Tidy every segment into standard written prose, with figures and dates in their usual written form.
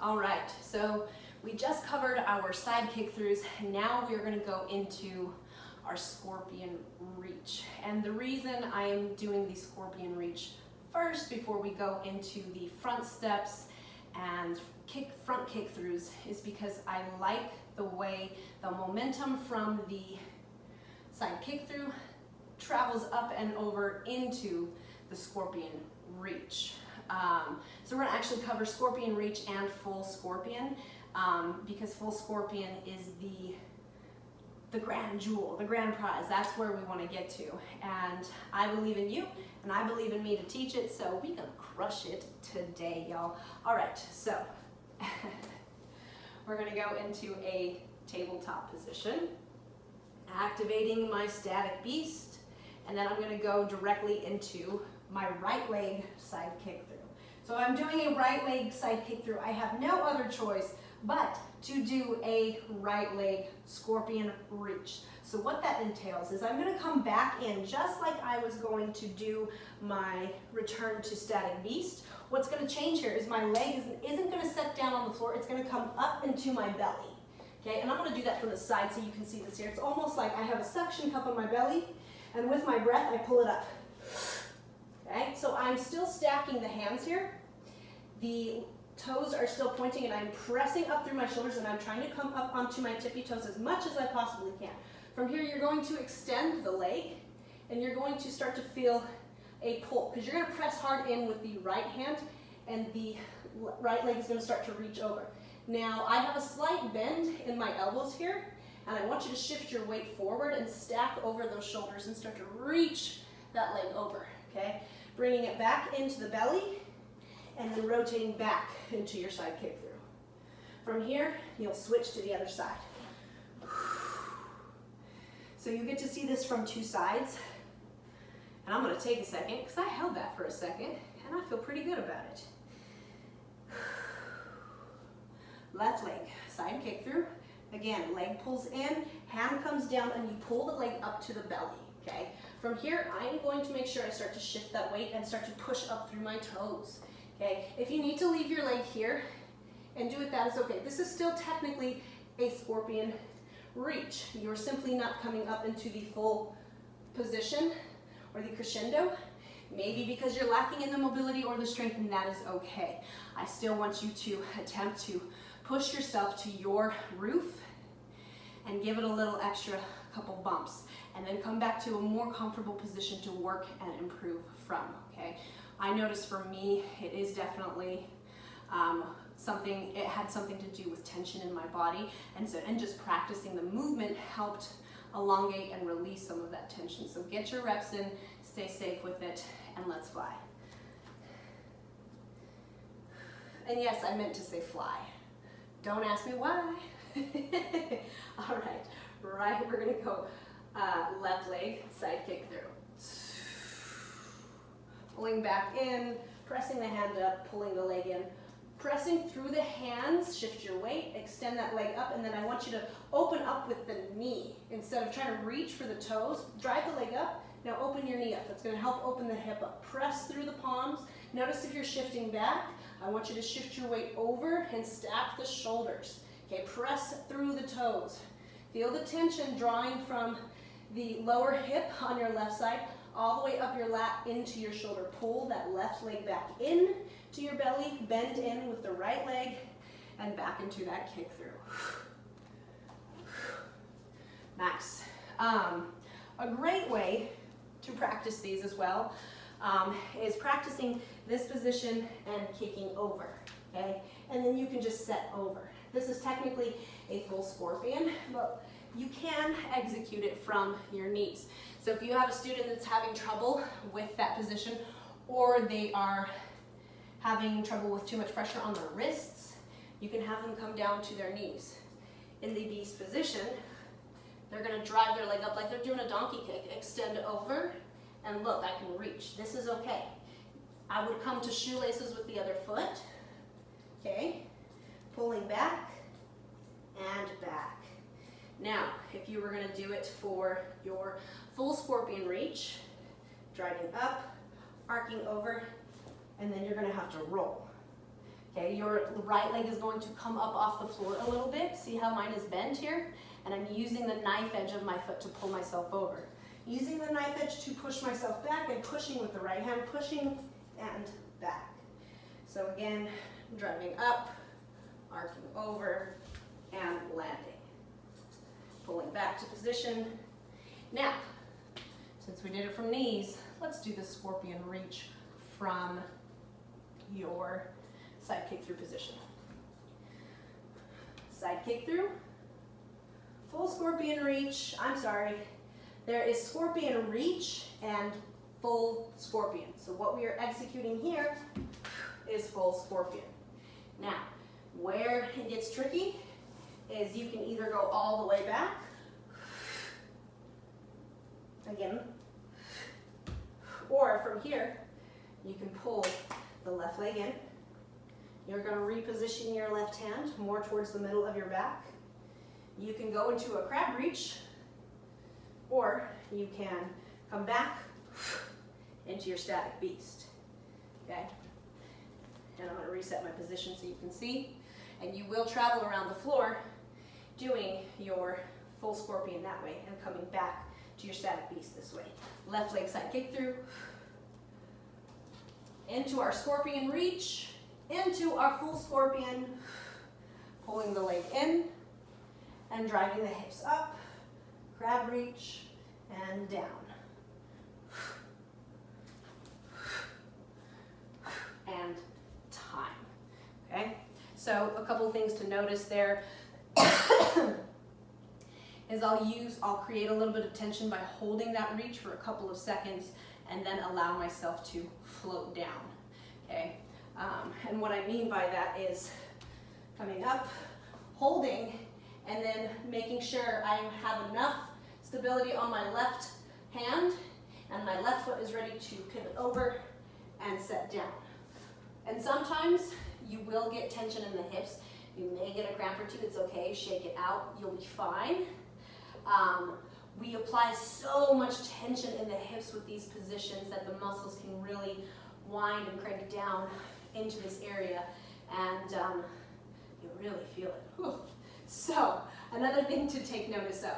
All right, so we just covered our side kick throughs. Now we're gonna go into our scorpion reach. And the reason I am doing the scorpion reach first before we go into the front steps and front kick throughs is because I like the way the momentum from the side kick through travels up and over into the scorpion reach. So we're gonna actually cover scorpion reach and full scorpion because full scorpion is the grand jewel, the grand prize. That's where we want to get to. And I believe in you and I believe in me to teach it, so we're gonna crush it today, y'all. All right, so we're gonna go into a tabletop position, activating my static beast, and then I'm gonna go directly into my right leg side kick through. So I'm doing a right leg side kick through. I have no other choice but to do a right leg scorpion reach. So what that entails is I'm gonna come back in just like I was going to do my return to static beast. What's gonna change here is my leg isn't gonna set down on the floor, it's gonna come up into my belly. Okay, and I'm gonna do that from the side so you can see this here. It's almost like I have a suction cup on my belly, and with my breath, I pull it up. Okay, so I'm still stacking the hands here. The toes are still pointing and I'm pressing up through my shoulders and I'm trying to come up onto my tippy toes as much as I possibly can. From here, you're going to extend the leg and you're going to start to feel a pull because you're going to press hard in with the right hand and the right leg is going to start to reach over. Now, I have a slight bend in my elbows here and I want you to shift your weight forward and stack over those shoulders and start to reach that leg over, okay? Bringing it back into the belly and then rotating back into your side kick through. From here, you'll switch to the other side. So you get to see this from two sides. And I'm gonna take a second because I held that for a second and I feel pretty good about it. Left leg, side kick through. Again, leg pulls in, hand comes down, and you pull the leg up to the belly, okay? From here, I am going to make sure I start to shift that weight and start to push up through my toes, okay? If you need to leave your leg here and do it, that is okay. This is still technically a scorpion reach. You're simply not coming up into the full position or the crescendo, maybe because you're lacking in the mobility or the strength, and that is okay. I still want you to attempt to push yourself to your roof and give it a little extra couple bumps and then come back to a more comfortable position to work and improve from, okay? I noticed for me, it is definitely it had something to do with tension in my body, and just practicing the movement helped elongate and release some of that tension. So get your reps in, stay safe with it, and let's fly. And yes, I meant to say fly. Don't ask me why. All right, we're gonna go left leg, side kick through. Pulling back in, pressing the hand up, pulling the leg in. Pressing through the hands, shift your weight, extend that leg up, and then I want you to open up with the knee. Instead of trying to reach for the toes, drive the leg up, now open your knee up. That's gonna help open the hip up. Press through the palms. Notice if you're shifting back, I want you to shift your weight over and stack the shoulders. Okay, press through the toes. Feel the tension drawing from the lower hip on your left side all the way up your lat into your shoulder. Pull that left leg back in to your belly, bend in with the right leg, and back into that kick through. Nice. A great way to practice these as well is practicing this position and kicking over, okay? And then you can just set over. This is technically a full scorpion, but you can execute it from your knees. So if you have a student that's having trouble with that position, or they are having trouble with too much pressure on their wrists, you can have them come down to their knees. In the beast position, they're gonna drive their leg up like they're doing a donkey kick, extend over, and look, I can reach. This is okay. I would come to shoelaces with the other foot, okay? Pulling back and back. Now, if you were gonna do it for your full scorpion reach, driving up, arcing over, and then you're gonna have to roll. Okay, your right leg is going to come up off the floor a little bit. See how mine is bent here? And I'm using the knife edge of my foot to pull myself over. Using the knife edge to push myself back and pushing with the right hand, pushing and back. So again, driving up, arcing over, and landing. Pulling back to position. Now, since we did it from knees, let's do the scorpion reach from your side kick through position. Side kick through, full scorpion reach. I'm sorry, there is scorpion reach and full scorpion. So what we are executing here is full scorpion. Now, where it gets tricky is you can either go all the way back, again, or from here, you can pull the left leg in. You're going to reposition your left hand more towards the middle of your back. You can go into a crab reach, or you can come back into your static beast. Okay? And I'm going to reset my position so you can see. And you will travel around the floor doing your full scorpion that way and coming back to your static beast this way. Left leg side kick through, into our scorpion reach, into our full scorpion, pulling the leg in and driving the hips up, crab reach, and down. And time, okay? So a couple things to notice there is I'll create a little bit of tension by holding that reach for a couple of seconds and then allow myself to float down, okay? And what I mean by that is coming up, holding, and then making sure I have enough stability on my left hand and my left foot is ready to pivot over and set down. And sometimes you will get tension in the hips. You may get a cramp or two, it's okay, shake it out, you'll be fine. We apply so much tension in the hips with these positions that the muscles can really wind and crank down into this area, and you really feel it. Whew. So another thing to take notice of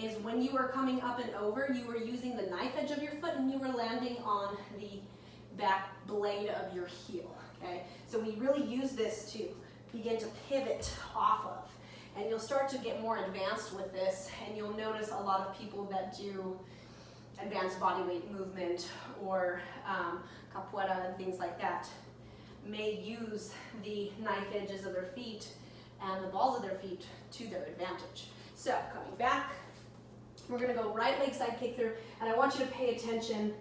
is when you are coming up and over, you are using the knife edge of your foot and you are landing on the back blade of your heel, okay? So we really use this to begin to pivot off of. And you'll start to get more advanced with this, and you'll notice a lot of people that do advanced body weight movement or capoeira and things like that may use the knife edges of their feet and the balls of their feet to their advantage. So coming back, we're gonna go right leg side kick through, and I want you to pay attention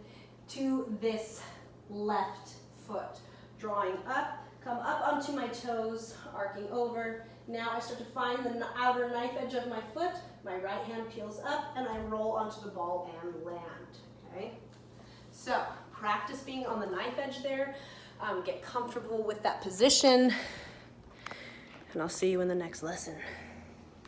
to this left foot. Drawing up, come up onto my toes, arcing over. Now I start to find the outer knife edge of my foot, my right hand peels up, and I roll onto the ball and land, okay? So practice being on the knife edge there, get comfortable with that position, and I'll see you in the next lesson.